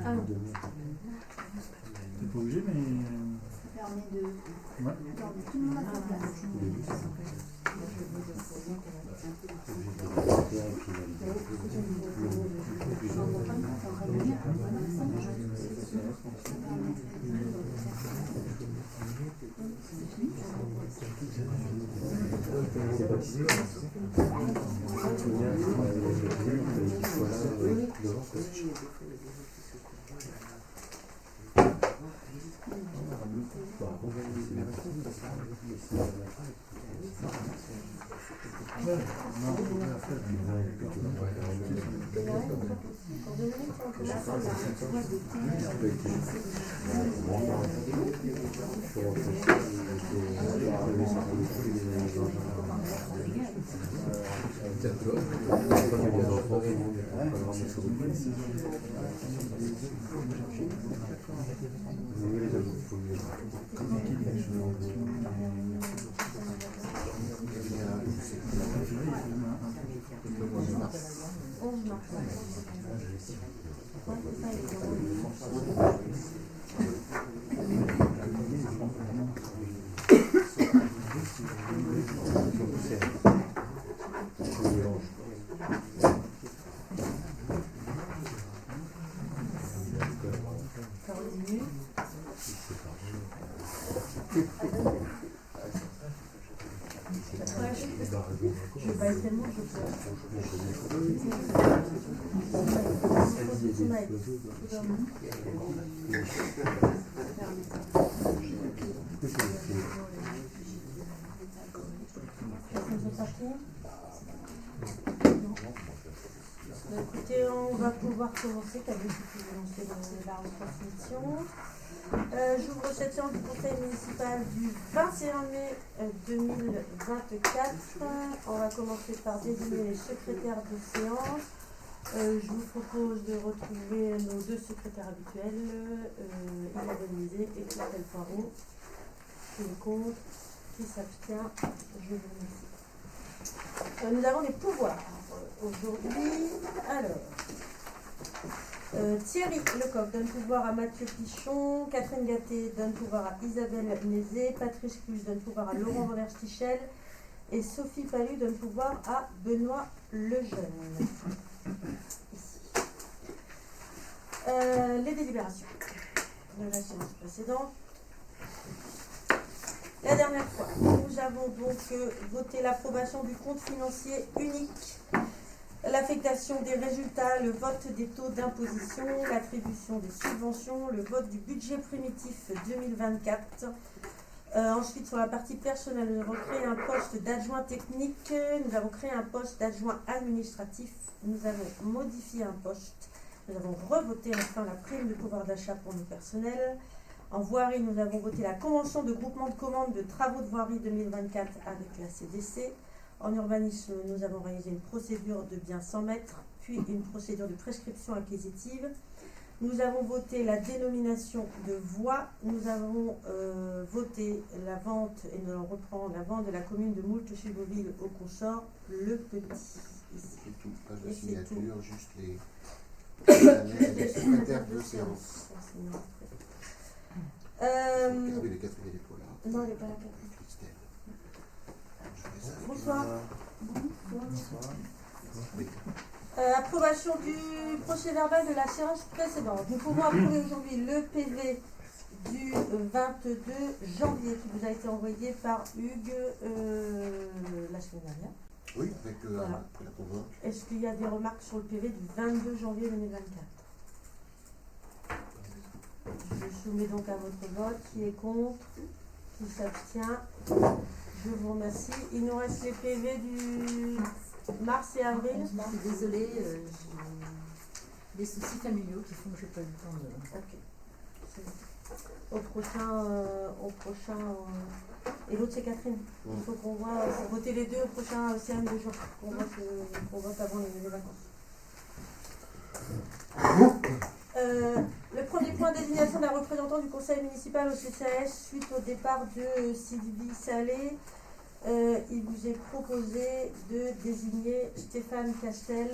Ah oui. T'es pas obligé, mais. Ça permet de. Ouais. Tout le monde a sa place. Je baille tellement, je peux. Écoutez, on va pouvoir commencer, t'as vu que tu veux lancer la retransmission. J'ouvre cette séance du Conseil municipal du 21 mai 2024. On va commencer par désigner les secrétaires de séance. Je vous propose de retrouver nos deux secrétaires habituels, Isabelle Mézé et Christelle Poirot. Qui est contre, qui s'abstient, je vous remercie. Nous avons des pouvoirs aujourd'hui. Alors. Thierry Lecoq donne pouvoir à Mathieu Pichon, Catherine Gatté donne pouvoir à Isabelle Mézé, Patrice Cluse donne pouvoir à Laurent Robert-Stichel et Sophie Palu donne pouvoir à Benoît Lejeune. Les délibérations de la séance précédente. La dernière fois, nous avons donc voté l'approbation du compte financier unique, l'affectation des résultats, le vote des taux d'imposition, l'attribution des subventions, le vote du budget primitif 2024. Ensuite, sur la partie personnelle, nous avons créé un poste d'adjoint technique, nous avons créé un poste d'adjoint administratif, nous avons modifié un poste, nous avons revoté enfin la prime de pouvoir d'achat pour nos personnels. En voirie, nous avons voté la convention de groupement de commandes de travaux de voirie 2024 avec la CDC. En urbanisme, nous avons réalisé une procédure de bien 100 mètres, puis une procédure de prescription acquisitive. Nous avons voté la dénomination de voies. Nous avons voté la vente, et nous allons reprendre la vente de la commune de Moultes-Suboville au consort, le petit. Ici. C'est tout, pas de signature, tout. juste les secrétaires de séance. Oui, les quatre, il est pas là. Non, il n'est pas là. Christelle. Bonsoir. Bonsoir. Oui. Approbation du procès-verbal de la séance précédente. Nous pouvons approuver aujourd'hui le PV du 22 janvier qui vous a été envoyé par Hugues la semaine dernière. Oui, avec Voilà. la convoque. Est-ce qu'il y a des remarques sur le PV du 22 janvier 2024? Je soumets donc à votre vote. Qui est contre? Qui s'abstient? Je vous remercie. Il nous reste les PV du mars et avril. Je suis désolée, j'ai des soucis familiaux qui font que j'ai pas eu le temps de... Ok. Au prochain et l'autre c'est Catherine. Il faut qu'on voit, pour voter les deux au prochain CM de jour, qu'on vote avant les vacances. Le premier point, désignation d'un représentant du conseil municipal au CCAS suite au départ de Sylvie Salé. il vous est proposé de désigner Stéphane Castel,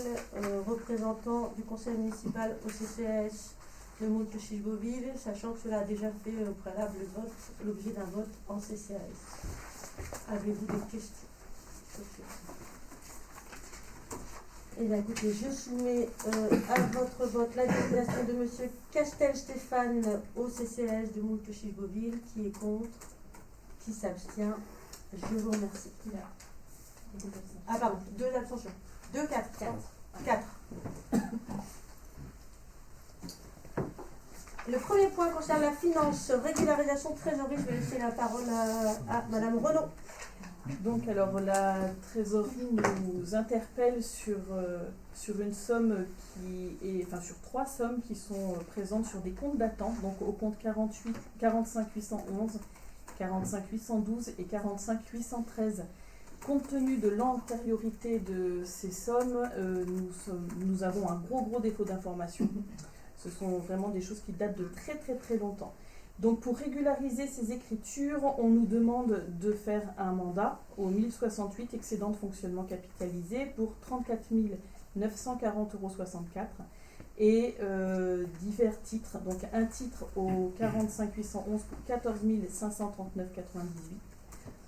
représentant du conseil municipal au CCAS de Moultrie-Chicheville, sachant que cela a déjà fait au préalable l'objet d'un vote en CCAS. Avez-vous des questions? Eh bien, écoutez, je soumets à votre vote la désignation de M. Castel Stéphane au CCAS de Moultrie-Chicheville. Qui est contre? Qui s'abstient? Je vous remercie. Ah pardon, 2 abstentions. 2, 4. 4. Le premier point concerne la finance, régularisation, trésorerie. Je vais laisser la parole à Madame Renaud. Donc, alors, la trésorerie nous interpelle sur une somme sur 3 sommes qui sont présentes sur des comptes d'attente, donc au compte 45 811, 45 812 et 45 813. Compte tenu de l'antériorité de ces sommes, nous avons un gros défaut d'information. Ce sont vraiment des choses qui datent de très longtemps. Donc pour régulariser ces écritures, on nous demande de faire un mandat au 1068 excédent de fonctionnement capitalisé pour 34 940,64 € et divers titres. Donc un titre au 45 811 pour 14 539,98 €,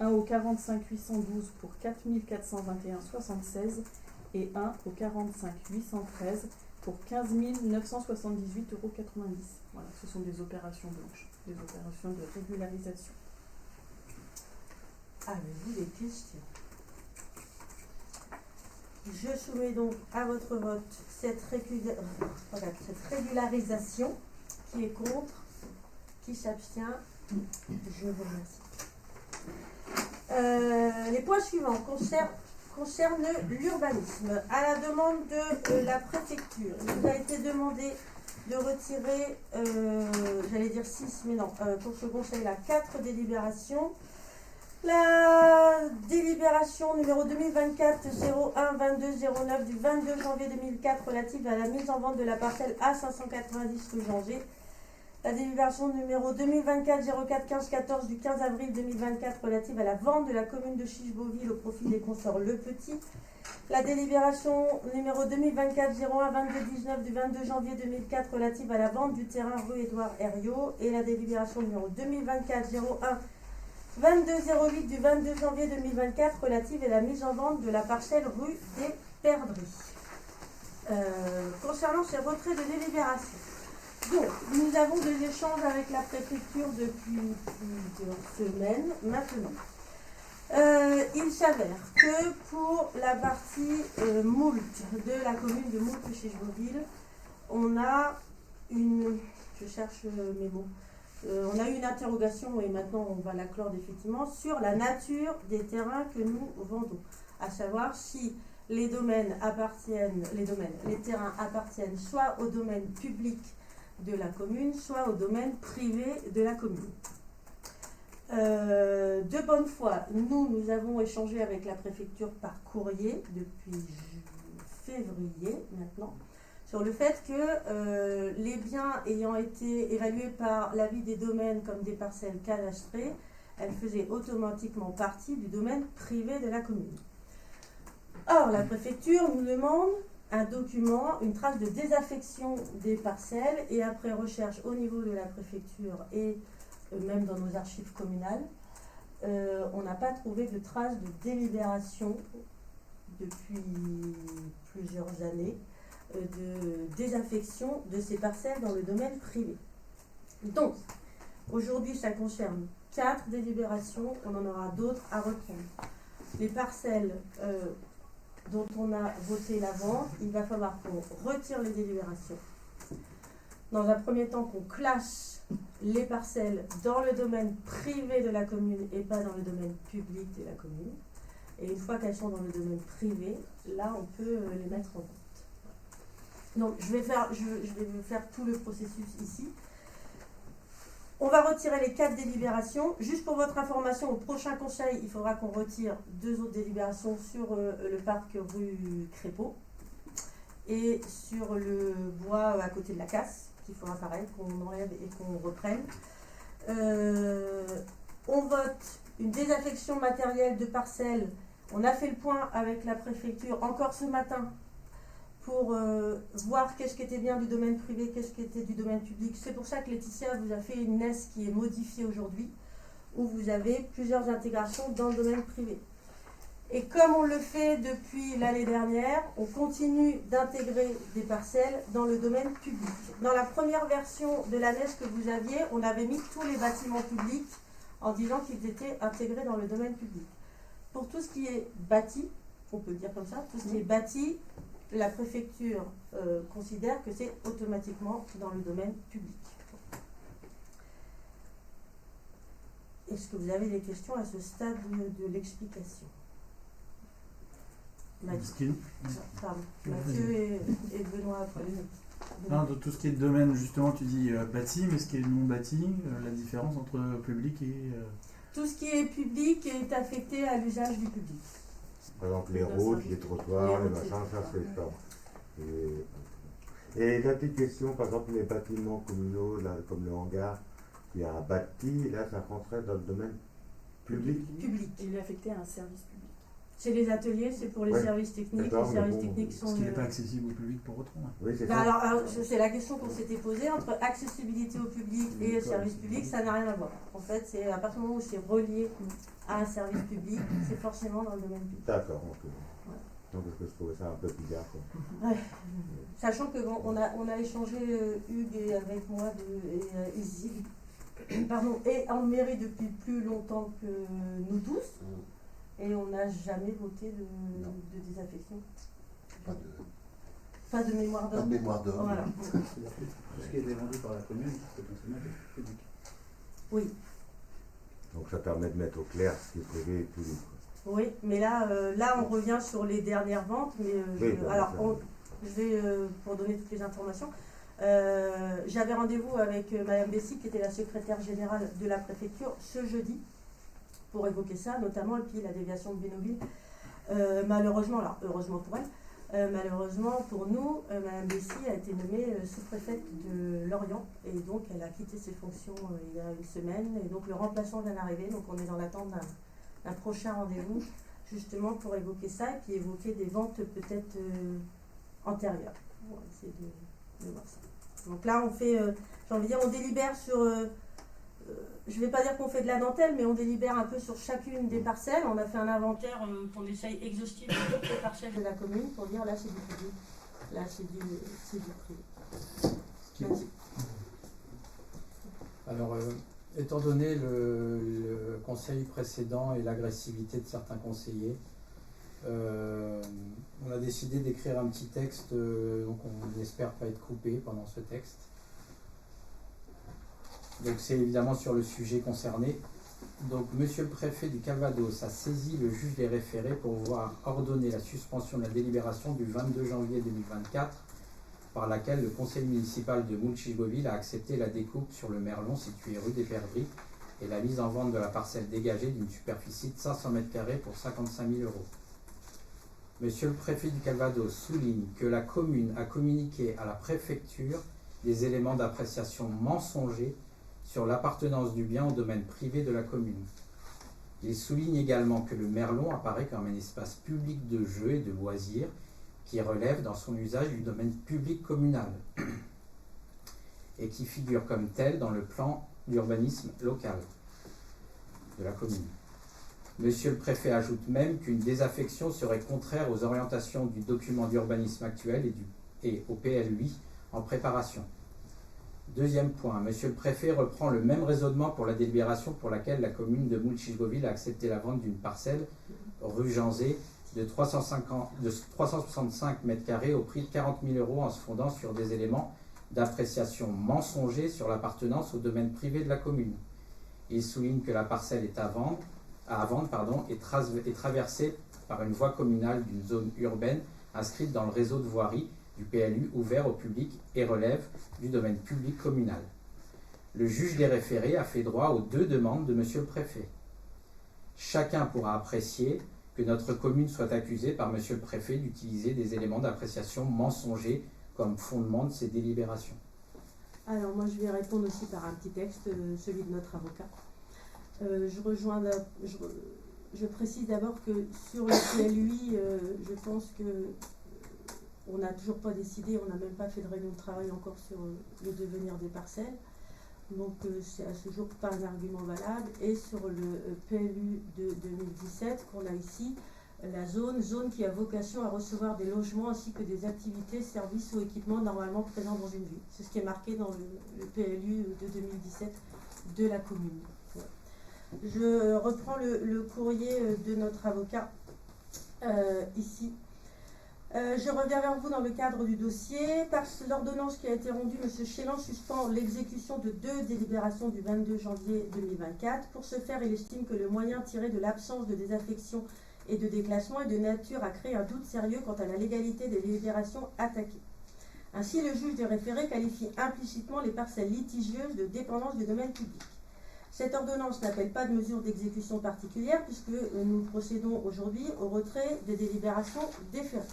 un au 45 812 pour 4 421,76 € et un au 45 813 pour 15 978,90 €. Voilà, ce sont des opérations blanches, des opérations de régularisation. Avez-vous des questions? Je soumets donc à votre vote cette régularisation. Qui est contre? Qui s'abstient? Je vous remercie. Les points suivants concernent l'urbanisme. À la demande de la préfecture, il nous a été demandé de retirer, j'allais dire 6, mais non, pour ce conseil-là, 4 délibérations. La délibération numéro 2024-01-22-09 du 22 janvier 2004 relative à la mise en vente de la parcelle A590 rue Janger. La délibération numéro 2024-04-15-14 du 15 avril 2024 relative à la vente de la commune de Chicheville au profit des consorts Le Petit. La délibération numéro 2024-01-22-19 du 22 janvier 2004 relative à la vente du terrain rue Édouard Herriot. Et la délibération numéro 2024-01-22-08 du 22 janvier 2024 relative à la mise en vente de la parcelle rue des Perdrix. Concernant ces retraits de délibération, donc, nous avons des échanges avec la préfecture depuis plusieurs semaines maintenant. Il s'avère que pour la partie moult de la commune de Moultrie-Chicheville, on a une... Je cherche mes mots. On a eu une interrogation, et maintenant on va la clore définitivement, sur la nature des terrains que nous vendons. À savoir si les terrains appartiennent soit au domaine public de la commune, soit au domaine privé de la commune. De bonne foi, nous avons échangé avec la préfecture par courrier depuis février maintenant, sur le fait que les biens ayant été évalués par l'avis des domaines comme des parcelles cadastrées, elles faisaient automatiquement partie du domaine privé de la commune. Or, la préfecture nous demande un document, une trace de désaffection des parcelles, et après recherche au niveau de la préfecture et même dans nos archives communales, on n'a pas trouvé de trace de délibération depuis plusieurs années de désaffection de ces parcelles dans le domaine privé. Donc, aujourd'hui, ça concerne 4 délibérations, on en aura d'autres à reprendre. Les parcelles dont on a voté la vente, il va falloir qu'on retire les délibérations. Dans un premier temps, qu'on classe les parcelles dans le domaine privé de la commune et pas dans le domaine public de la commune. Et une fois qu'elles sont dans le domaine privé, là, on peut les mettre en vente. Donc, je vais faire tout le processus ici. On va retirer les 4 délibérations. Juste pour votre information, au prochain conseil, il faudra qu'on retire 2 autres délibérations sur le parc rue Crépeau et sur le bois à côté de la casse, qu'il faudra pareil qu'on enlève et qu'on reprenne. On vote une désaffection matérielle de parcelles. On a fait le point avec la préfecture encore ce matin pour voir qu'est-ce qui était bien du domaine privé, qu'est-ce qui était du domaine public. C'est pour ça que Laetitia vous a fait une NES qui est modifiée aujourd'hui, où vous avez plusieurs intégrations dans le domaine privé. Et comme on le fait depuis l'année dernière, on continue d'intégrer des parcelles dans le domaine public. Dans la première version de la NES que vous aviez, on avait mis tous les bâtiments publics en disant qu'ils étaient intégrés dans le domaine public. Pour tout ce qui est bâti, on peut dire comme ça, tout ce qui est bâti, la préfecture considère que c'est automatiquement dans le domaine public. Est-ce que vous avez des questions à ce stade de l'explication? Mathieu, pardon. Mathieu et Benoît après. Non, de tout ce qui est domaine, justement, tu dis bâti, mais ce qui est non bâti, la différence entre public et... Tout ce qui est public est affecté à l'usage du public. Par exemple, les routes, les trottoirs, les machins, ça c'est ça. Et la petite question, par exemple, les bâtiments communaux, là, comme le hangar, il y a un bâti, là, ça rentrait dans le domaine public. Public. Il est affecté à un service public. C'est les ateliers, c'est pour les Ouais. services techniques. D'accord, Les services mais bon, techniques sont... Ce qui n'est pas accessible au public pour autant. Hein. Oui, c'est Ben ça. alors, c'est la question qu'on s'était posée entre accessibilité au public et service public, ça n'a rien à voir. En fait, c'est à partir du moment où c'est relié à un service public, c'est forcément dans le domaine public. D'accord, ok. Donc, parce que je trouvais ça un peu bizarre, quoi. Ouais. Sachant que bon, on a échangé Hugues et avec moi et Izzy, pardon, et en mairie depuis plus longtemps que nous tous, et on n'a jamais voté de désaffection. Pas de mémoire Pas de d'homme. mémoire d'homme. Voilà. Tout ce qui est vendu par la commune, c'est potentiellement public. Oui. Donc, ça permet de mettre au clair ce qui est privé et public, quoi. Oui, mais là, on revient sur les dernières ventes. Mais Oui, je vais, pour donner toutes les informations, j'avais rendez-vous avec Madame Bessy, qui était la secrétaire générale de la préfecture, ce jeudi, pour évoquer ça, notamment, et puis la déviation de Bénouville. Malheureusement, alors heureusement pour elle, malheureusement pour nous, Madame Bessy a été nommée sous-préfète de Lorient, et donc elle a quitté ses fonctions il y a une semaine, et donc le remplaçant vient d'arriver, donc on est dans l'attente d'un prochain rendez-vous, justement pour évoquer ça, et puis évoquer des ventes peut-être antérieures. On va essayer de voir ça. Donc là, on fait, j'ai envie de dire, on délibère sur, je ne vais pas dire qu'on fait de la dentelle, mais on délibère un peu sur chacune des parcelles. On a fait un inventaire qu'on essaye exhaustif de toutes les parcelles de la commune pour dire là c'est du public, là c'est du privé. Alors, étant donné le conseil précédent et l'agressivité de certains conseillers, on a décidé d'écrire un petit texte, donc on n'espère pas être coupé pendant ce texte. Donc c'est évidemment sur le sujet concerné. Donc Monsieur le préfet du Calvados a saisi le juge des référés pour voir ordonner la suspension de la délibération du 22 janvier 2024 par laquelle le conseil municipal de Moulchigoville a accepté la découpe sur le Merlon situé rue des Perdrix et la mise en vente de la parcelle dégagée d'une superficie de 500 m² pour 55 000 €. Monsieur le préfet du Calvados souligne que la commune a communiqué à la préfecture des éléments d'appréciation mensongers sur l'appartenance du bien au domaine privé de la commune. Il souligne également que le Merlon apparaît comme un espace public de jeux et de loisirs qui relève dans son usage du domaine public communal et qui figure comme tel dans le plan d'urbanisme local de la commune. Monsieur le préfet ajoute même qu'une désaffection serait contraire aux orientations du document d'urbanisme actuel et au PLUI en préparation. Deuxième point, Monsieur le préfet reprend le même raisonnement pour la délibération pour laquelle la commune de Moulchigoville a accepté la vente d'une parcelle rue Janzé de 365 m² au prix de 40 000 € en se fondant sur des éléments d'appréciation mensongers sur l'appartenance au domaine privé de la commune. Il souligne que la parcelle est à vendre est traversée par une voie communale d'une zone urbaine inscrite dans le réseau de voirie du PLU ouvert au public et relève du domaine public communal. Le juge des référés a fait droit aux deux demandes de Monsieur le préfet. Chacun pourra apprécier que notre commune soit accusée par Monsieur le préfet d'utiliser des éléments d'appréciation mensongers comme fondement de ses délibérations. Alors moi je vais répondre aussi par un petit texte, celui de notre avocat. Je précise d'abord que sur le PLUI, je pense que on n'a toujours pas décidé, on n'a même pas fait de réunion de travail encore sur le devenir des parcelles. Donc c'est à ce jour pas un argument valable. Et sur le PLU de 2017 qu'on a ici, la zone qui a vocation à recevoir des logements ainsi que des activités, services ou équipements normalement présents dans une ville. C'est ce qui est marqué dans le PLU de 2017 de la commune. Voilà. Je reprends le courrier de notre avocat ici. Je reviens vers vous dans le cadre du dossier. Par l'ordonnance qui a été rendue, M. Chélan suspend l'exécution de 2 délibérations du 22 janvier 2024. Pour ce faire, il estime que le moyen tiré de l'absence de désaffection et de déclassement est de nature à créer un doute sérieux quant à la légalité des délibérations attaquées. Ainsi, le juge des référés qualifie implicitement les parcelles litigieuses de dépendance du domaine public. Cette ordonnance n'appelle pas de mesure d'exécution particulière puisque nous procédons aujourd'hui au retrait des délibérations déférées.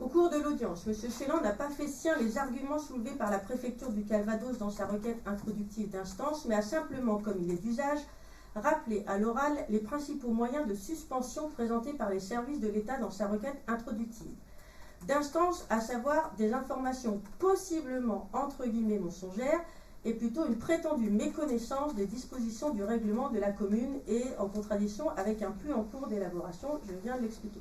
Au cours de l'audience, M. Chélan n'a pas fait sien les arguments soulevés par la préfecture du Calvados dans sa requête introductive d'instance, mais a simplement, comme il est d'usage, rappelé à l'oral les principaux moyens de suspension présentés par les services de l'État dans sa requête introductive d'instance, à savoir des informations possiblement entre guillemets mensongères et plutôt une prétendue méconnaissance des dispositions du règlement de la commune et en contradiction avec un plus en cours d'élaboration, je viens de l'expliquer.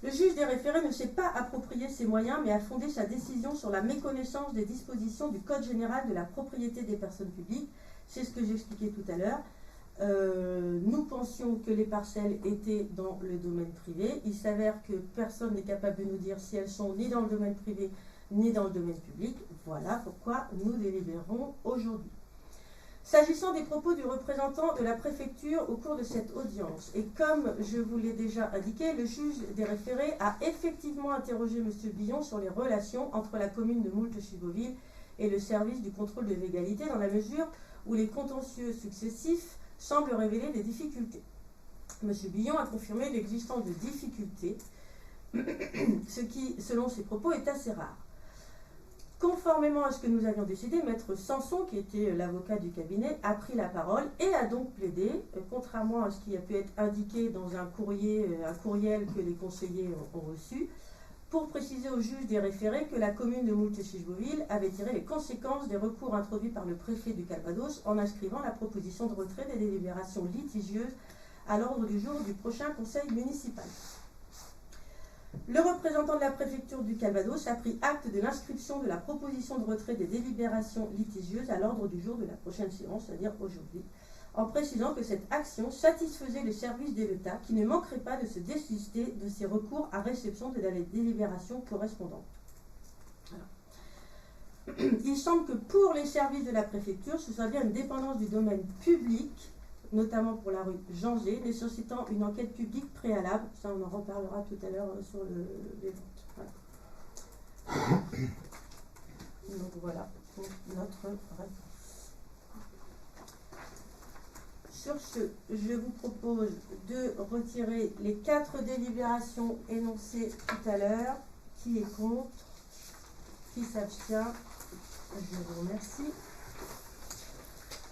Le juge des référés ne s'est pas approprié ces moyens, mais a fondé sa décision sur la méconnaissance des dispositions du Code général de la propriété des personnes publiques. C'est ce que j'expliquais tout à l'heure. Nous pensions que les parcelles étaient dans le domaine privé. Il s'avère que personne n'est capable de nous dire si elles sont ni dans le domaine privé ni dans le domaine public. Voilà pourquoi nous délibérons aujourd'hui. S'agissant des propos du représentant de la préfecture au cours de cette audience, et comme je vous l'ai déjà indiqué, le juge des référés a effectivement interrogé M. Billon sur les relations entre la commune de Moultes-Chibauville et le service du contrôle de légalité dans la mesure où les contentieux successifs semblent révéler des difficultés. M. Billon a confirmé l'existence de difficultés, ce qui, selon ses propos, est assez rare. Conformément à ce que nous avions décidé, Maître Sanson, qui était l'avocat du cabinet, a pris la parole et a donc plaidé, contrairement à ce qui a pu être indiqué dans un courriel que les conseillers ont reçu, pour préciser au juge des référés que la commune de Moultes-Chibauville avait tiré les conséquences des recours introduits par le préfet du Calvados en inscrivant la proposition de retrait des délibérations litigieuses à l'ordre du jour du prochain conseil municipal. Le représentant de la préfecture du Calvados a pris acte de l'inscription de la proposition de retrait des délibérations litigieuses à l'ordre du jour de la prochaine séance, c'est-à-dire aujourd'hui, en précisant que cette action satisfaisait les services de l'État qui ne manqueraient pas de se désister de ces recours à réception de la délibération correspondante. Alors. Il semble que pour les services de la préfecture, ce soit bien une dépendance du domaine public, notamment pour la rue Janger, nécessitant une enquête publique préalable. Ça, on en reparlera tout à l'heure sur les votes. Voilà. Donc voilà pour notre réponse. Sur ce, je vous propose de retirer les 4 délibérations énoncées tout à l'heure. Qui est contre? Qui s'abstient? Je vous remercie.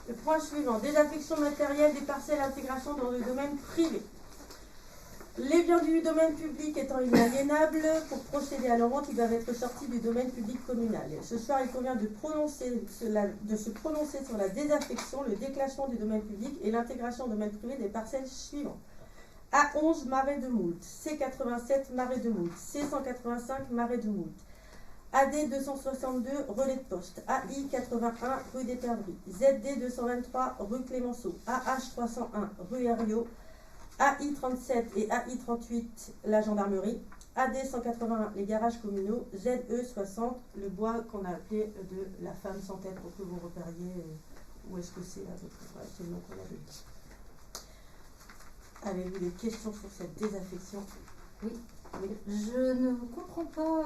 Le point suivant, désaffection matérielle des parcelles intégration dans le domaine privé. Les biens du domaine public étant inaliénables, pour procéder à leur vente, ils doivent être sortis du domaine public communal. Et ce soir, il convient de se prononcer sur la désaffection, le déclassement du domaine public et l'intégration au domaine privé des parcelles suivantes. A11 Marais de Moultes, C87 Marais de Moultes, C185 Marais de Moultes, AD 262 Relais de Poste, AI 81 rue des Perdrix, ZD 223 rue Clémenceau, AH 301 rue Herriot, AI 37 et AI 38 la gendarmerie, AD 181 les garages communaux, ZE 60 le bois qu'on a appelé de la femme sans tête pour que vous repériez où est-ce que c'est là. Ouais, c'est le nom qu'on avait dit. Avez-vous des questions sur cette désaffection? Oui. Je ne comprends pas.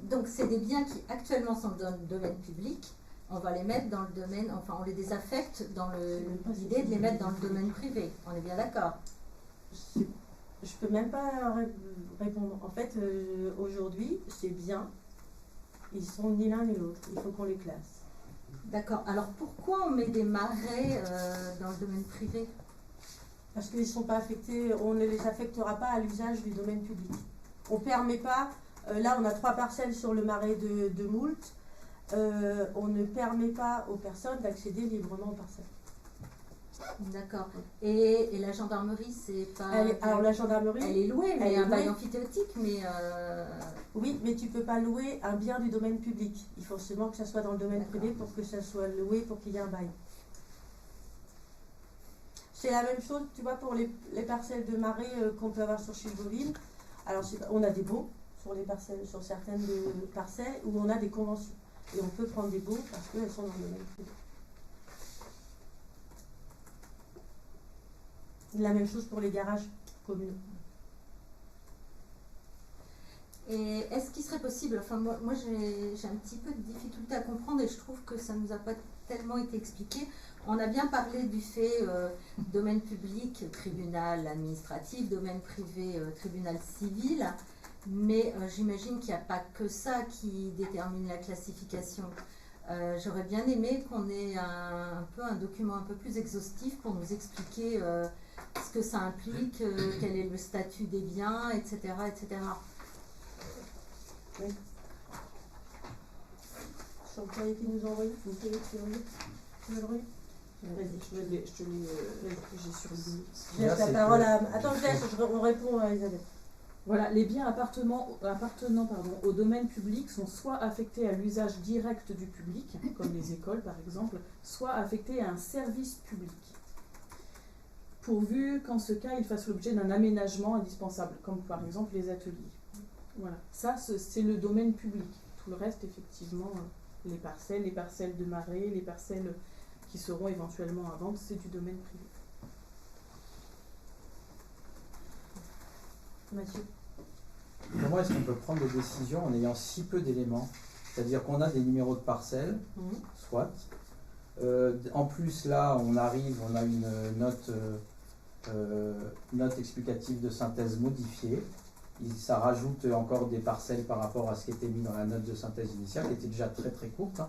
Donc, c'est des biens qui actuellement sont dans le domaine public. On va les mettre dans le domaine, enfin, on les désaffecte dans l'idée de les mettre dans le domaine privé. On est bien d'accord? Je peux même pas répondre. En fait, aujourd'hui, ces biens, ils sont ni l'un ni l'autre. Il faut qu'on les classe. D'accord. Alors pourquoi on met des marais dans le domaine privé? Parce qu'ils ne sont pas affectés, on ne les affectera pas à l'usage du domaine public. On ne permet pas, là on a 3 parcelles sur le marais de Moult, on ne permet pas aux personnes d'accéder librement aux parcelles. D'accord. Et la gendarmerie, c'est pas... Alors la gendarmerie, Elle est louée, mais elle est un bail louée. amphithéotique, mais... oui, mais tu ne peux pas louer un bien du domaine public. Il faut seulement que ça soit dans le domaine D'accord. privé pour que ça soit loué, pour qu'il y ait un bail. C'est la même chose, tu vois, pour les parcelles de marais qu'on peut avoir sur Chilboville. Alors, on a des baux sur les parcelles, sur certaines parcelles où on a des conventions. Et on peut prendre des baux parce qu'elles sont dans le domaine privé. La même chose pour les garages communaux. Et est-ce qu'il serait possible, enfin moi j'ai un petit peu de difficulté à comprendre et je trouve que ça ne nous a pas tellement été expliqué. On a bien parlé du fait domaine public, tribunal administratif, domaine privé, tribunal civil, mais j'imagine qu'il n'y a pas que ça qui détermine la classification. J'aurais bien aimé qu'on ait un document un peu plus exhaustif pour nous expliquer ce que ça implique, quel est le statut des biens, etc. etc. Oui. Sur le courrier qu'ils nous ont envoyé, vous pouvez tu veux le relire? Je te l'ai rédigé sur le livre. Je laisse la parole à... Attends, je laisse, on répond à Isabelle. Voilà, les biens appartenant au domaine public sont soit affectés à l'usage direct du public, comme les écoles par exemple, soit affectés à un service public, pourvu qu'en ce cas, ils fassent l'objet d'un aménagement indispensable, comme par exemple les ateliers. Voilà, ça c'est le domaine public. Tout le reste, effectivement, les parcelles de marais, les parcelles qui seront éventuellement à vendre, c'est du domaine privé. Mathieu. Comment est-ce qu'on peut prendre des décisions en ayant si peu d'éléments? C'est-à-dire qu'on a des numéros de parcelles, soit. En plus, là, on a une note explicative de synthèse modifiée. Ça rajoute encore des parcelles par rapport à ce qui était mis dans la note de synthèse initiale, qui était déjà très très courte.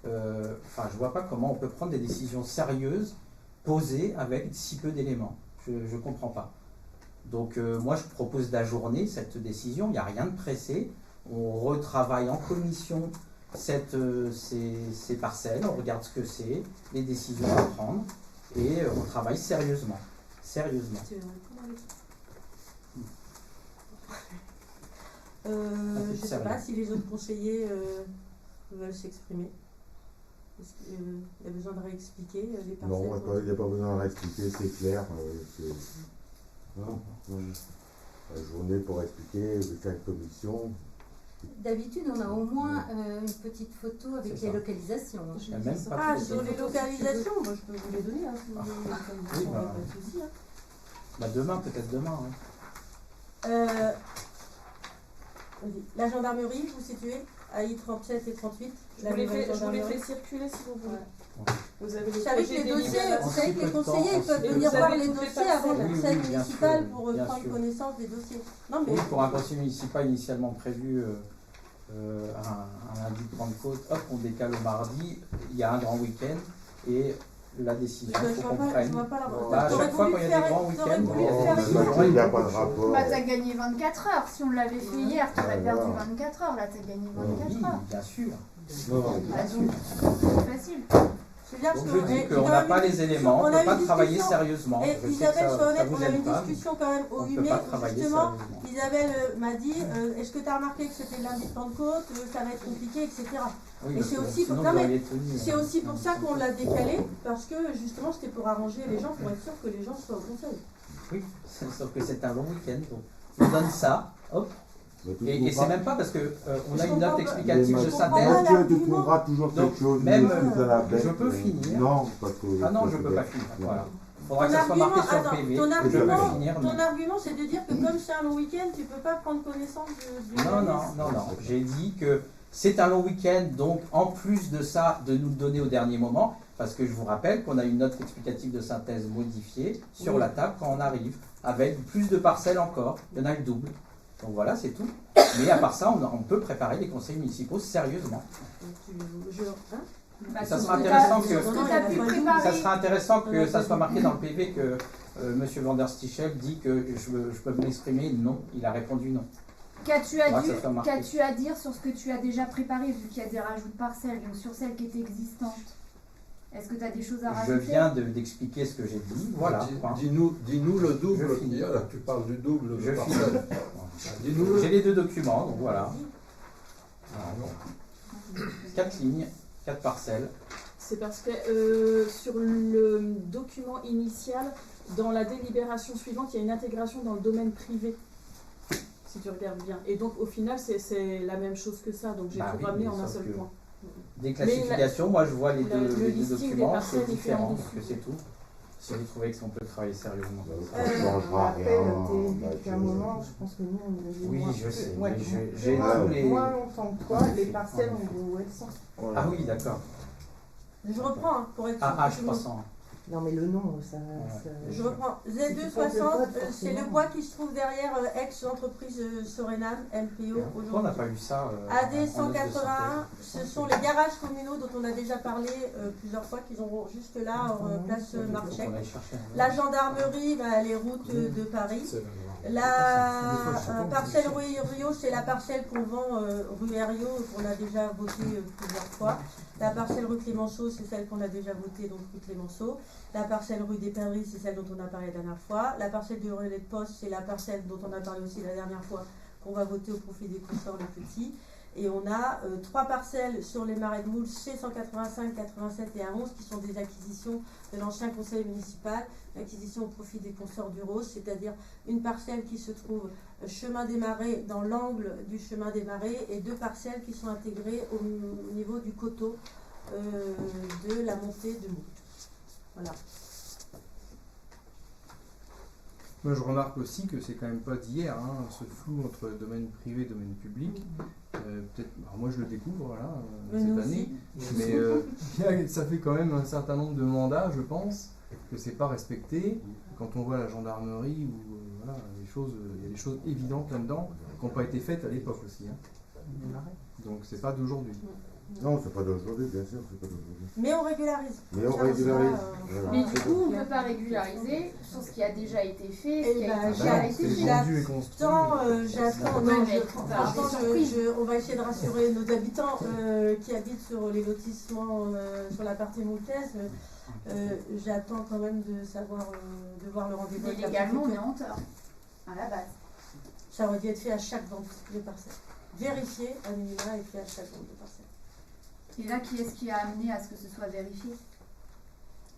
Je ne vois pas comment on peut prendre des décisions sérieuses, posées avec si peu d'éléments. Je ne comprends pas. Donc moi, je propose d'ajourner cette décision. Il n'y a rien de pressé. On retravaille en commission ces parcelles, on regarde ce que c'est, les décisions à prendre, et on travaille sérieusement. Sérieusement. Tu veux répondre avec je ne sais pas si les autres conseillers veulent s'exprimer. Est-ce qu'il y a besoin de réexpliquer les parcelles? Non, il n'y a pas besoin de réexpliquer, c'est clair. Non, la journée pour expliquer chaque commission. D'habitude, on a au moins une petite photo avec C'est les ça. localisations. Il y a même pas Ah, de sur les photo. localisations, moi je peux vous les donner, hein, si vous voulez, les localisations, bah. pas de souci. Hein. Demain, peut-être demain. Hein. Vas-y. La gendarmerie, vous situez à I37 et 38. Je La vous les nouvelle fais gendarmerie. circuler si vous voulez. Ouais. Vous avez Vous les savez que projets les dossiers, délibératifs. vous savez que les conseillers, ils peuvent Et venir vous voir avez les toutes les dossiers avant parcelles. la Oui, scène bien municipale sûr, pour bien prendre sûr. connaissance des dossiers. Non, mais Oui, pour un conseil municipal initialement prévu un lundi de Pentecôte, hop, on décale au mardi, il y a un grand week-end et la décision, il je faut vois qu'on pas, prenne. je vois pas la Bon, Bah, à T'aurais chaque fois voulu quand il y a faire- des grands t'aurais week-ends, voulu il y a faire des une- décisions. il n'y a pas de rapport. Bah t'as gagné 24 heures, si on l'avait fait hier, t'aurais Ouais, perdu voilà. 24 heures, là t'as gagné Oui, 24 heures. bien sûr. Non, Bah Bien sûr. donc, c'est facile. C'est bien parce Donc que je dis et- qu'on on n'a a pas eu une les discussion- éléments, on on ne a peut eu pas une travailler discussion- sérieusement. Et Je sais que Isabelle, ça sois honnête, ça on vous a eu aide une pas. discussion quand même au On ne 8 peut mai pas où travailler justement sérieusement. Isabelle m'a dit est-ce que tu as remarqué que c'était le lundi de Pentecôte, ça va être compliqué, etc. Oui, Et parce c'est que aussi pour- sinon, non, vous mais auriez tenu, C'est aussi pour ça qu'on l'a dit. décalé, parce que justement c'était pour arranger les gens, pour être sûr que les gens soient au conseil. Oui, sauf que c'est un long week-end. Donc on donne ça, hop. Et c'est même pas parce que on a Je une note comprends pas. explicative de Je comprends synthèse. pas. Mathieu, tu trouveras toujours Donc, quelque chose. même, de la bête. je peux finir. Non, parce que. Ah non, je peux pas finir. Non. Voilà. Il faudra que Ton ça soit marqué sur le argument- PV. ton Je peux argument- finir. Ton argument c'est de dire que comme c'est un long week-end, tu peux pas prendre connaissance du Non. J'ai dit que c'est un long week-end, donc en plus de ça, de nous le donner au dernier moment, parce que je vous rappelle qu'on a une note explicative de synthèse modifiée sur Oui. la table quand on arrive, avec plus de parcelles encore. Il y en a le double. Donc voilà, c'est tout. Mais à part ça, on peut préparer les conseils municipaux sérieusement. Bah, Ça tout sera ce que intéressant t'as- que- tout ce que tu as pu préparer. Ça sera intéressant que ça soit marqué dans le PV que M. Van der Stichel dit que je peux m'exprimer. Non, il a répondu non. Qu'as-tu Faudra à, que ça soit marqué. qu'as-tu à dire sur ce que tu as déjà préparé, vu qu'il y a des rajouts de parcelles, donc sur celles qui étaient existantes? Est-ce que tu as des choses à Je rajouter? viens d'expliquer ce que j'ai dit. Voilà. point. Dis-nous le double. Je finis. Là, tu parles du double Je de finis. parcelle. Dis-nous J'ai les deux documents, donc voilà. 4 lignes, 4 parcelles. C'est parce que sur le document initial, dans la délibération suivante, il y a une intégration dans le domaine privé, si tu regardes bien. Et donc au final, c'est la même chose que ça, donc j'ai Bah tout oui, ramené mais en un sauf seul que- point. Des classifications, moi je vois les le deux listing des documents, parcelles c'est est fait en différent, dessous. donc c'est tout. Si vous trouvez qu'on peut travailler sérieusement. Ça ne changera Après, rien. depuis un moment, je pense que nous, on est Oui, moins, je sais, ouais, mais j'ai moins, tous les... moins longtemps que toi, les parcelles, on dit où elles sont. Ah oui, d'accord. Je reprends hein, pour être sûr. que tout le monde- AH300. Non, mais le nom, ça. Je reprends. Si tu portes le Z260, code, c'est le forcément. bois qui se trouve derrière Ah, ex-entreprise Sorenam, LPO Pourquoi on n'a aujourd'hui. pas eu ça AD en note de 181, ce sont les garages communaux dont on a déjà parlé plusieurs fois, qu'ils ont juste là, place synthèse. Marchec. On allait chercher un- La gendarmerie, les routes de Paris. La parcelle rue Rio, c'est la parcelle qu'on vend rue Herriot, qu'on a déjà voté plusieurs fois. La parcelle rue Clémenceau, c'est celle qu'on a déjà votée, donc rue Clémenceau. La parcelle rue des Perdrix, c'est celle dont on a parlé la dernière fois. La parcelle du relais de poste, c'est la parcelle dont on a parlé aussi la dernière fois, qu'on va voter au profit des consorts les petits. Et on a 3 parcelles sur les marais de Moule, C185, 87 et 11, qui sont des acquisitions de l'ancien conseil municipal, l'acquisition au profit des consorts du Rose, c'est-à-dire une parcelle qui se trouve chemin des Marais, dans l'angle du chemin des Marais, et 2 parcelles qui sont intégrées au niveau du coteau de la montée de Moule. Voilà. Moi, je remarque aussi que c'est quand même pas d'hier, hein, ce flou entre domaine privé et domaine public. Peut-être, alors moi je le découvre voilà, Mais nous cette année, mais ça fait quand même un certain nombre de mandats, je pense, que c'est pas respecté. Quand on voit la gendarmerie, ou voilà, il y a des choses évidentes là-dedans qui n'ont pas été faites à l'époque aussi. Hein. Donc c'est pas d'aujourd'hui. Non, c'est pas d'aujourd'hui, bien sûr, c'est pas d'aujourd'hui. Mais on régularise. Mais on Ça, régularise. ça, Voilà. Mais du coup, on ne peut pas régulariser sur ce qui a déjà été fait, ce Eh qui a ben, déjà j'ai- été j'ai- fait. Vendu et construit. J'attends, Ouais, non, mais je- faut pas franchement, avoir des surprises. on va essayer de rassurer nos habitants qui habitent sur les lotissements sur la partie moultaise. J'attends quand même de savoir, de voir le rendez-vous. Mais avec la légalement, on est préfecture. en tort, à la base. Ça aurait dû être fait à chaque vente des parcelles. Vérifié à minima et fait à chaque vente de parcelles. Et là, qui est-ce qui a amené à ce que ce soit vérifié?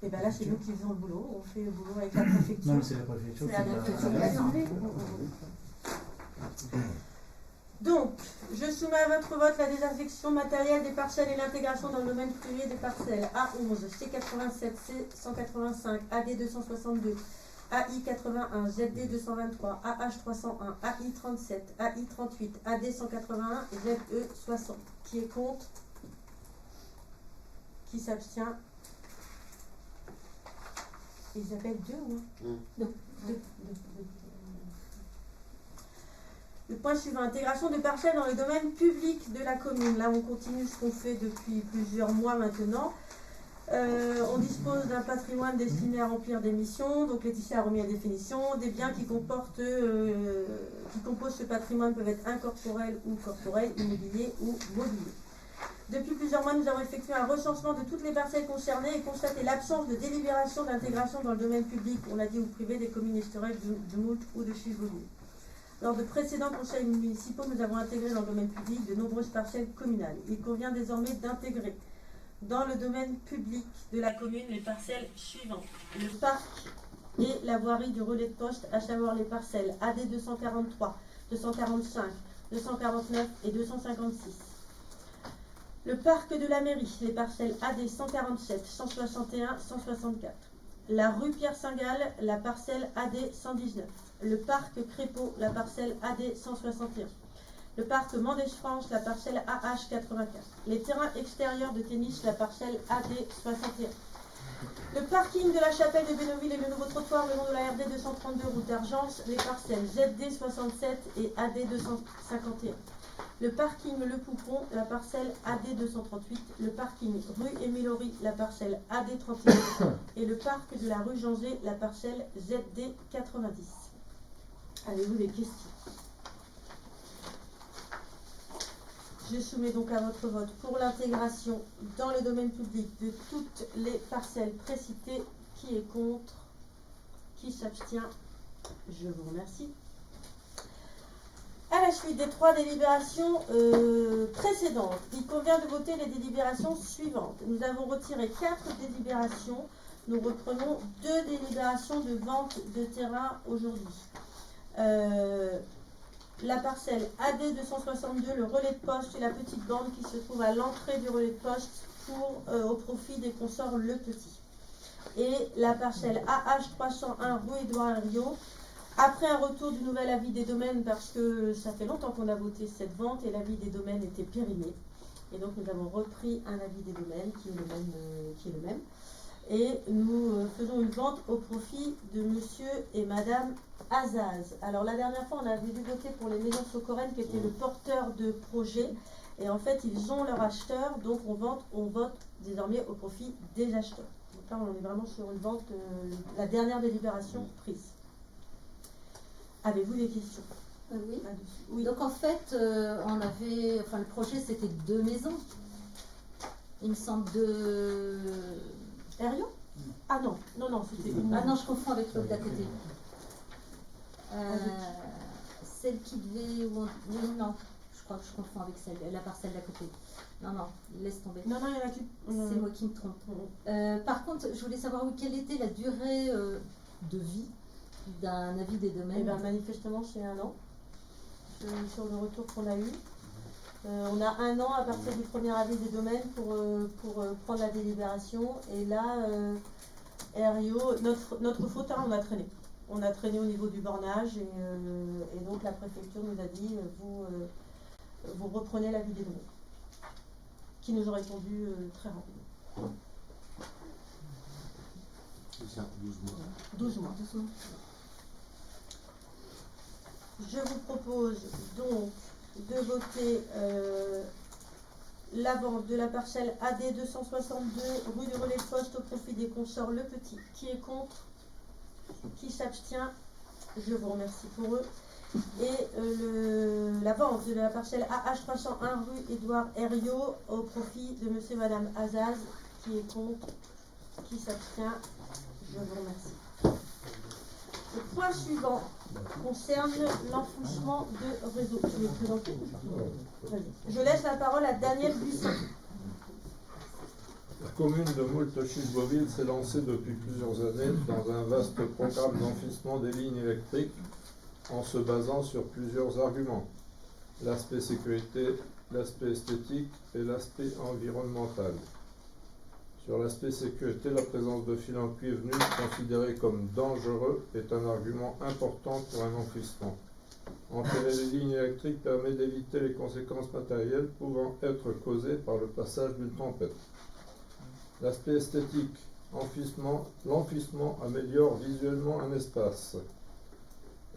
Et bien là, c'est nous qui faisons le boulot. On fait le boulot avec la préfecture. Non, mais c'est la préfecture C'est la qui va- préfecture qui a demandé. Donc, je soumets à votre vote la désaffection matérielle des parcelles et l'intégration dans le domaine privé des parcelles A11, C87, C185, AD262, AI81, ZD223, AH301, AI37, AI38, AD181, ZE60. Qui est contre? Qui s'abstient? Ils appellent 2 ou 1? Mm. Deux. Le point suivant, intégration de parcelles dans le domaine public de la commune. Là, on continue ce qu'on fait depuis plusieurs mois maintenant. On dispose d'un patrimoine destiné à remplir des missions. Donc, Laetitia a remis la définition. Des biens qui composent ce patrimoine peuvent être incorporels ou corporels, immobiliers ou mobiliers. Depuis plusieurs mois, nous avons effectué un recensement de toutes les parcelles concernées et constaté l'absence de délibération d'intégration dans le domaine public, on l'a dit, ou privé des communes historiques de Moult ou de Chivolier. Lors de précédents conseils municipaux, nous avons intégré dans le domaine public de nombreuses parcelles communales. Il convient désormais d'intégrer dans le domaine public de la commune les parcelles suivantes. Le parc et la voirie du relais de poste, à savoir les parcelles AD 243, 245, 249 et 256. Le parc de la mairie, les parcelles AD 147, 161, 164. La rue Pierre-Saint-Gall, la parcelle AD 119. Le parc Crépeau, la parcelle AD 161. Le parc Mendès-France, la parcelle AH 84. Les terrains extérieurs de tennis, la parcelle AD 61. Le parking de la chapelle de Bénouville et le nouveau trottoir le long de la RD 232 route d'Argence, les parcelles ZD 67 et AD 251. le parking Le Poupon, la parcelle AD 238, le parking rue Émile Horry, la parcelle AD 31 et le parc de la rue Janger, la parcelle ZD 90. Avez-vous des questions? Je soumets donc à votre vote pour l'intégration dans le domaine public de toutes les parcelles précitées. Qui est contre? Qui s'abstient? Je vous remercie. À la suite des 3 délibérations précédentes, il convient de voter les délibérations suivantes. Nous avons retiré 4 délibérations. Nous reprenons 2 délibérations de vente de terrain aujourd'hui. La parcelle AD 262, le relais de poste et la petite bande qui se trouve à l'entrée du relais de poste au profit des consorts Le Petit. Et la parcelle AH 301 rue Édouard Herriot, après un retour du nouvel avis des domaines, parce que ça fait longtemps qu'on a voté cette vente et l'avis des domaines était périmé. Et donc nous avons repris un avis des domaines qui est le même. Et nous faisons une vente au profit de monsieur et madame Azaz. Alors la dernière fois on avait dû voter pour les maisons Socorène qui étaient le porteur de projet. Et en fait ils ont leur acheteur, donc on vote désormais au profit des acheteurs. Donc là on est vraiment sur une vente, la dernière délibération prise. Avez-vous des questions? Oui. Oui. Donc en fait, le projet c'était 2 maisons. Il me semble de Herriot? Ah non, c'était une. Ah non, je confonds avec l'autre d'à côté. Celle qui devait. Oui, non, je crois que je confonds avec la parcelle d'à côté. Non, laisse tomber. Non, il y en a qui. C'est moi qui me trompe. Par contre, je voulais savoir quelle était la durée de vie d'un avis des domaines. Eh bien, manifestement, c'est 1 an. Sur le retour qu'on a eu. On a 1 an à partir du premier avis des domaines pour prendre la délibération. Et là, Herriot, notre faute, on a traîné. On a traîné au niveau du bornage et donc la préfecture nous a dit vous reprenez l'avis des domaines. Qui nous ont répondu très rapidement. C'est ça, 12 mois. 12 mois. Je vous propose donc de voter la vente de la parcelle AD 262 rue du relais de poste au profit des consorts Le Petit. Qui est contre? Qui s'abstient? Je vous remercie pour eux. Et la vente de la parcelle AH 301 rue Édouard Herriot au profit de monsieur et madame Azaz. Qui est contre? Qui s'abstient? Je vous remercie. Le point suivant concerne l'enfouissement de réseau. Je vais présenter. Je laisse la parole à Daniel Buisson. La commune de Moultochy-Beauville s'est lancée depuis plusieurs années dans un vaste programme d'enfouissement des lignes électriques en se basant sur plusieurs arguments. L'aspect sécurité, l'aspect esthétique et l'aspect environnemental. Sur l'aspect sécurité, la présence de fils en cuivre nu considérés comme dangereux est un argument important pour un enfouissement. Enterrer les lignes électriques permet d'éviter les conséquences matérielles pouvant être causées par le passage d'une tempête. L'aspect esthétique, l'enfouissement améliore visuellement un espace.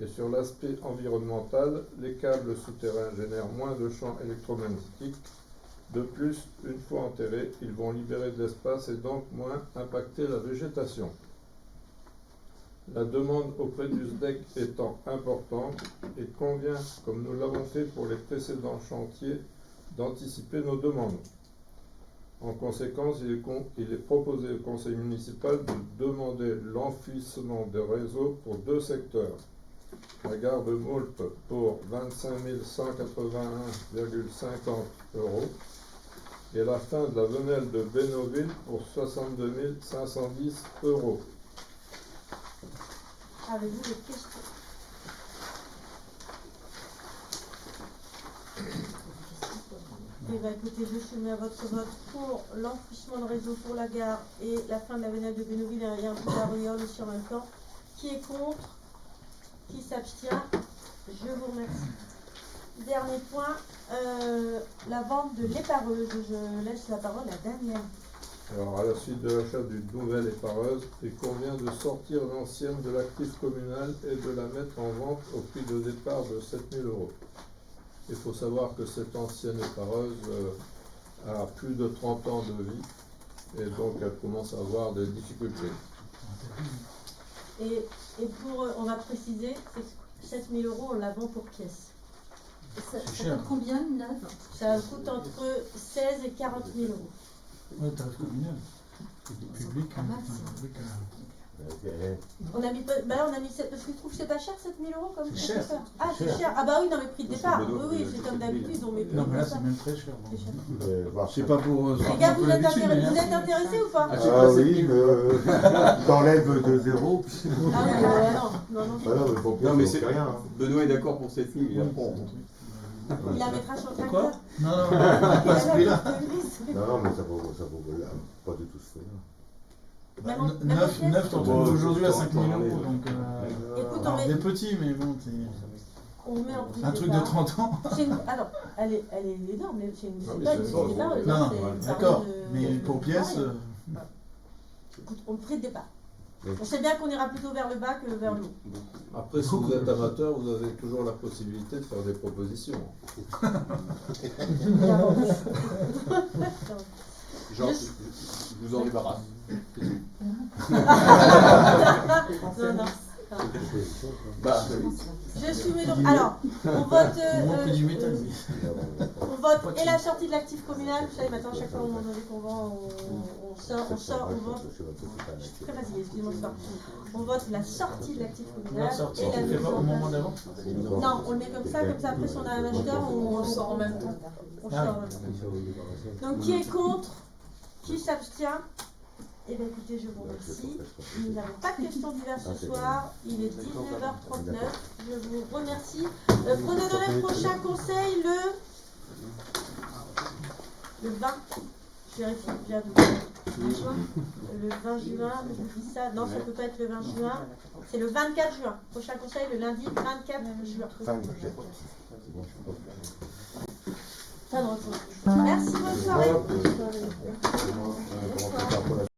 Et sur l'aspect environnemental, les câbles souterrains génèrent moins de champs électromagnétiques. De plus, une fois enterrés, ils vont libérer de l'espace et donc moins impacter la végétation. La demande auprès du SDEC étant importante, il convient, comme nous l'avons fait pour les précédents chantiers, d'anticiper nos demandes. En conséquence, il est proposé au conseil municipal de demander l'enfouissement des réseaux pour 2 secteurs. La gare de Moulpes pour 25 181,50 € et la fin de la venelle de Bénouville pour 62 510 €. Avez-vous des questions? Eh bien, écoutez, je soumets à votre vote pour l'enfouissement de réseau pour la gare et la fin de la venelle de Bénouville et un peu d'Ariole aussi en même temps. Qui est contre? Qui s'abstient? Je vous remercie. Dernier point, la vente de l'épareuse. Je laisse la parole à Daniel. Alors, à la suite de l'achat d'une nouvelle épareuse, il convient de sortir l'ancienne de l'actif communal et de la mettre en vente au prix de départ de 7 000 €. Il faut savoir que cette ancienne épareuse a plus de 30 ans de vie et donc elle commence à avoir des difficultés. Et pour, on a précisé, c'est 7 000 €, on la vend pour pièce. Ça cher. coûte combien une neuve? Ça coûte entre 16 et 40 000 €. Ouais, tarif communal. Public. Pas mal, ça. Public, On a mis, on a mis 7, parce que je trouve que c'est pas cher 7 000 € comme C'est prix de cher. départ. Ah, c'est cher. Ah bah oui, non mais prix de départ. Oui, oui, c'est comme d'habitude, on met prix Non, de mais là, départ. c'est même très cher. C'est cher. C'est pas pour. Les gars, vous êtes intéressés ou pas? Ah oui, t'enlèves 2 zéros. Ah oui, non. Ah non, mais pour Non, mais c'est c'est rien. Benoît est d'accord pour 7 000, il apprend. Il la mettra sur le Quoi? tracteur. Non, non, pas à ce prix-là. Non, non, mais ça vaut pas du tout ce prix-là. Même en pièces. 9, t'en trouves aujourd'hui à 5 000 €. Donc, Écoute, alors, on met- des petits, mais bon, c'est On met en prix un de truc de départ. 30 ans. Chez nous, alors, elle est énorme, mais chez nous, Ah, c'est mais pas c'est une énorme. prix de départ. Non, c'est d'accord. une Mais pour pièce, Écoute, on prix de départ. On sait bien qu'on ira plutôt vers le bas que vers le haut. Après, si vous êtes amateur, vous avez toujours la possibilité de faire des propositions. Genre, je vous en débarrasse. Non, non. Bah, Je suis donc. Alors, on vote. au moins, du métal. On vote et la sortie de l'actif communal. Vous savez, maintenant, à chaque fois qu'on vend, on sort, on vend. Je suis très fatiguée, excusez-moi ce soir. On vote la sortie de l'actif communal La sortie, et la tu le mise fais pas en au moment place. d'avant? Non, on le met comme ça après si on a un acheteur, on sort en même temps. On sort en même temps. Donc qui est contre? Qui s'abstient? Eh bien écoutez, je vous remercie. Nous n'avons pas de questions diverses ce soir. Il est 19h39. Je vous remercie. Prenez le prochain conseil le 20. Je vérifie, j'ai un doute. Le 20 juin, je vous dis ça. Non, ça ne peut pas être le 20 juin. C'est le 24 juin. Prochain conseil le lundi 24 juin. Fin de retour. Merci, bonne soirée.